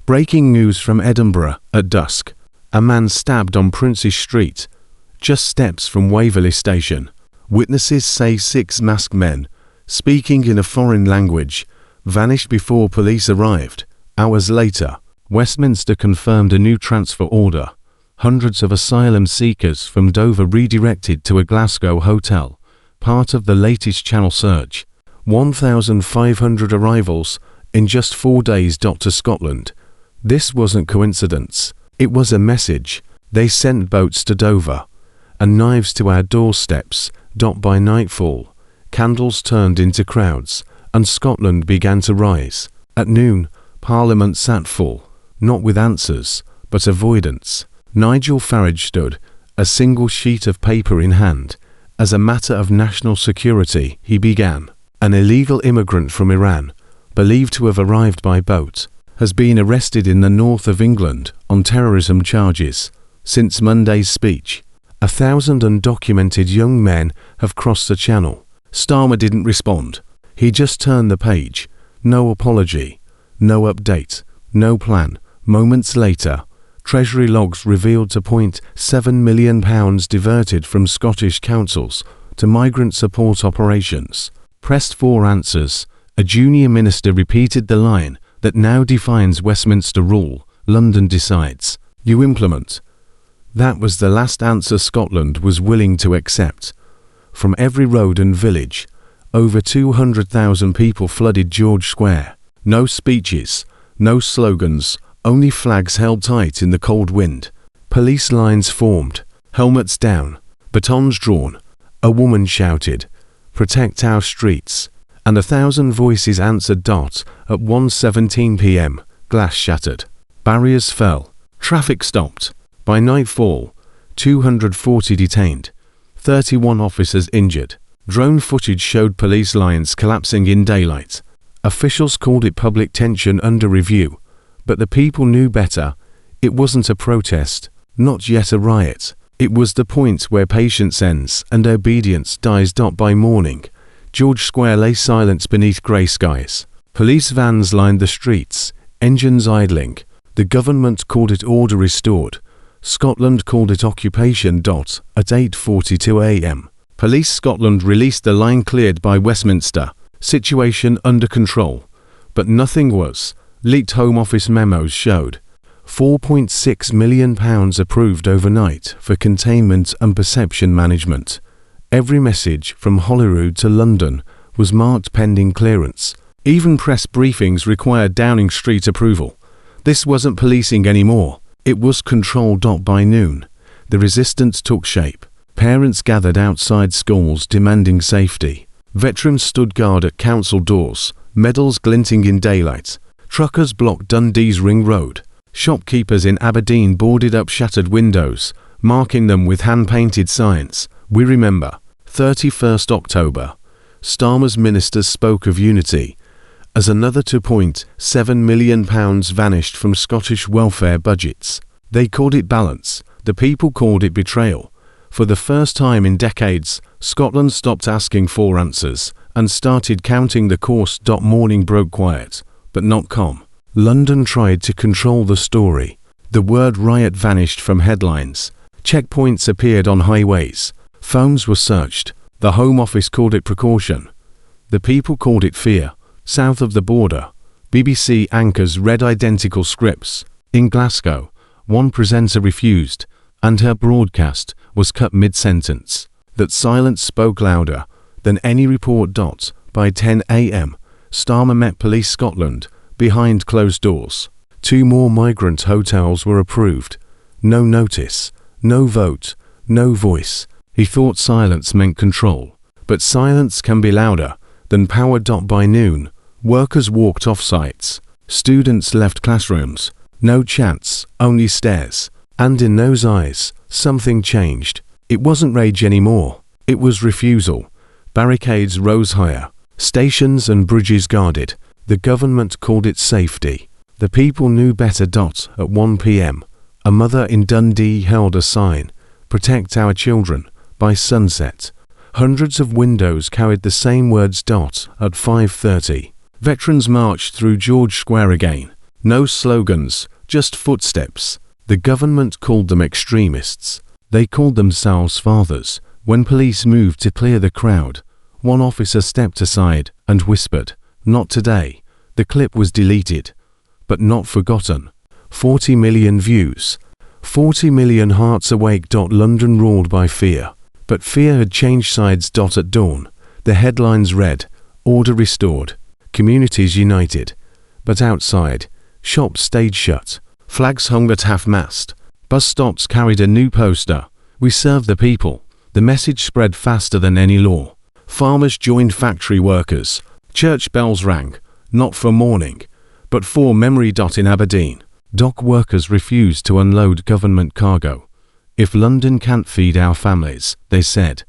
Breaking news from Edinburgh at dusk. A man stabbed on Princes Street, just steps from Waverley Station. Witnesses say 6 masked men, speaking in a foreign language, vanished before police arrived. Hours later, Westminster confirmed a new transfer order. Hundreds of asylum seekers from Dover redirected to a Glasgow hotel, part of the latest Channel surge. 1,500 arrivals in just 4 days. To Scotland. This wasn't coincidence. It was a message. They sent boats to Dover and knives to our doorsteps. By nightfall, candles turned into crowds, and Scotland began to rise. At noon, Parliament sat full, not with answers, but avoidance. Nigel Farage stood, a single sheet of paper in hand. As a matter of national security, he began. An illegal immigrant from Iran, believed to have arrived by boat, has been arrested in the north of England on terrorism charges. Since Monday's speech, 1,000 undocumented young men have crossed the channel. Starmer didn't respond. He just turned the page. No apology, no update, no plan. Moments later, Treasury logs revealed £2.7 million diverted from Scottish councils to migrant support operations. Pressed for answers, a junior minister repeated the line that now defines Westminster rule: London decides, you implement. That was the last answer Scotland was willing to accept. From every road and village, over 200,000 people flooded George Square. No speeches, no slogans, only flags held tight in the cold wind. Police lines formed, helmets down, batons drawn. A woman shouted, "Protect our streets," and 1,000 voices answered. At 1:17 p.m., glass shattered. Barriers fell. Traffic stopped. By nightfall, 240 detained, 31 officers injured. Drone footage showed police lines collapsing in daylight. Officials called it public tension under review, but the people knew better. It wasn't a protest, not yet a riot. It was the point where patience ends and obedience dies. By morning, George Square lay silent beneath grey skies. Police vans lined the streets, engines idling. The government called it order restored. Scotland called it occupation. At 8:42 a.m., Police Scotland released the line cleared by Westminster. Situation under control. But nothing was. Leaked Home Office memos showed £4.6 million approved overnight for containment and perception management. Every message from Holyrood to London was marked pending clearance. Even press briefings required Downing Street approval. This wasn't policing anymore. It was control. By noon, the resistance took shape. Parents gathered outside schools demanding safety. Veterans stood guard at council doors, medals glinting in daylight. Truckers blocked Dundee's Ring Road. Shopkeepers in Aberdeen boarded up shattered windows, marking them with hand-painted signs. We remember. 31st October. Starmer's ministers spoke of unity, as another £2.7 million vanished from Scottish welfare budgets. They called it balance. The people called it betrayal. For the first time in decades, Scotland stopped asking for answers and started counting the cost. Morning broke quiet, but not calm. London tried to control the story. The word riot vanished from headlines. Checkpoints appeared on highways. Phones were searched. The Home Office called it precaution. The people called it fear. South of the border, BBC anchors read identical scripts. In Glasgow, one presenter refused, and her broadcast was cut mid-sentence. That silence spoke louder than any report. By 10 a.m., Starmer met Police Scotland behind closed doors. 2 more migrant hotels were approved. No notice, no vote, no voice. He thought silence meant control. But silence can be louder than power. By noon, workers walked off sites. Students left classrooms. No chats, only stares. And in those eyes, something changed. It wasn't rage anymore. It was refusal. Barricades rose higher. Stations and bridges guarded. The government called it safety. The people knew better. At 1 p.m., a mother in Dundee held a sign, "Protect our children." By sunset, hundreds of windows carried the same words. At 5:30, veterans marched through George Square again. No slogans, just footsteps. The government called them extremists. They called themselves fathers. When police moved to clear the crowd, one officer stepped aside and whispered, "Not today." The clip was deleted, but not forgotten. 40 million views. 40 million hearts awake. London roared by fear. But fear had changed sides. At dawn, the headlines read, "Order restored. Communities united." But outside, shops stayed shut. Flags hung at half-mast. Bus stops carried a new poster. "We serve the people." The message spread faster than any law. Farmers joined factory workers. Church bells rang, not for mourning, but for memory. In Aberdeen, dock workers refused to unload government cargo. "If London can't feed our families," they said,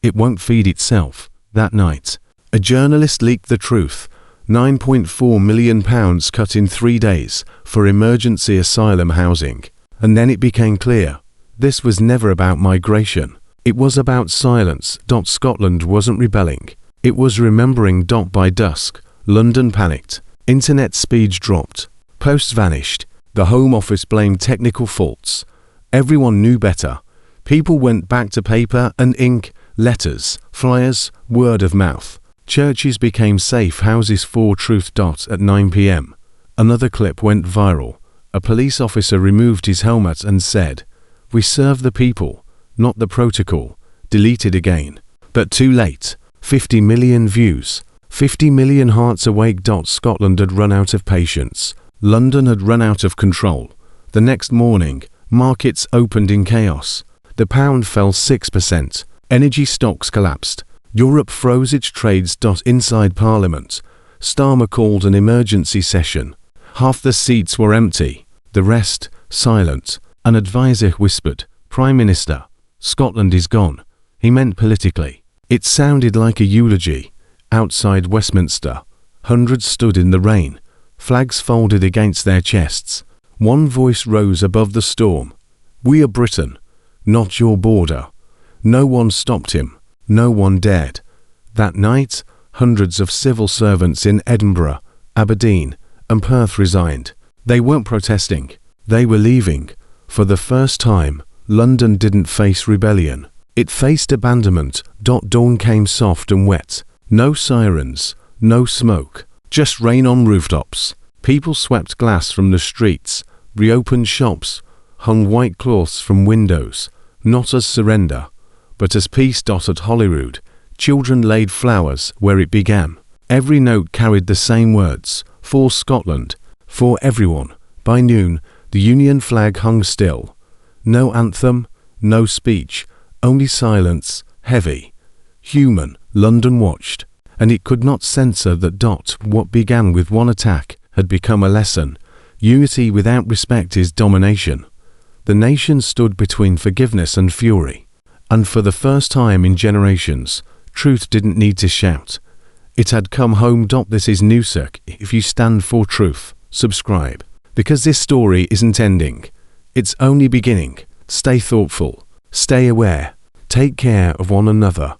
"it won't feed itself." That night, a journalist leaked the truth. £9.4 million cut in 3 days for emergency asylum housing. And then it became clear. This was never about migration. It was about silence. Scotland wasn't rebelling. It was remembering. By dusk, London panicked. Internet speeds dropped. Posts vanished. The Home Office blamed technical faults. Everyone knew better. People went back to paper and ink, letters, flyers, word of mouth. Churches became safe houses for truth. At 9 p.m. Another clip went viral. A police officer removed his helmet and said, "We serve the people, not the protocol." Deleted again. But too late. 50 million views. 50 million hearts awake. Scotland had run out of patience. London had run out of control. The next morning, markets opened in chaos. The pound fell 6%. Energy stocks collapsed. Europe froze its trades. Inside Parliament, Starmer called an emergency session. Half the seats were empty, the rest silent. An advisor whispered, "Prime Minister, Scotland is gone." He meant politically. It sounded like a eulogy. Outside Westminster, hundreds stood in the rain, flags folded against their chests. One voice rose above the storm. "We are Britain, not your border." No one stopped him. No one dared. That night, hundreds of civil servants in Edinburgh, Aberdeen, and Perth resigned. They weren't protesting. They were leaving. For the first time, London didn't face rebellion. It faced abandonment. Dawn came soft and wet. No sirens, no smoke, just rain on rooftops. People swept glass from the streets, reopened shops, hung white cloths from windows, not as surrender, but as peace. At Holyrood, children laid flowers where it began. Every note carried the same words, "For Scotland, for everyone." By noon, the Union flag hung still. No anthem, no speech, only silence, heavy, human. London watched, and it could not censor that. What began with one attack had become a lesson. Unity without respect is domination. The nation stood between forgiveness and fury. And for the first time in generations, truth didn't need to shout. It had come home. This is Newsec. If you stand for truth, subscribe. Because this story isn't ending. It's only beginning. Stay thoughtful. Stay aware. Take care of one another.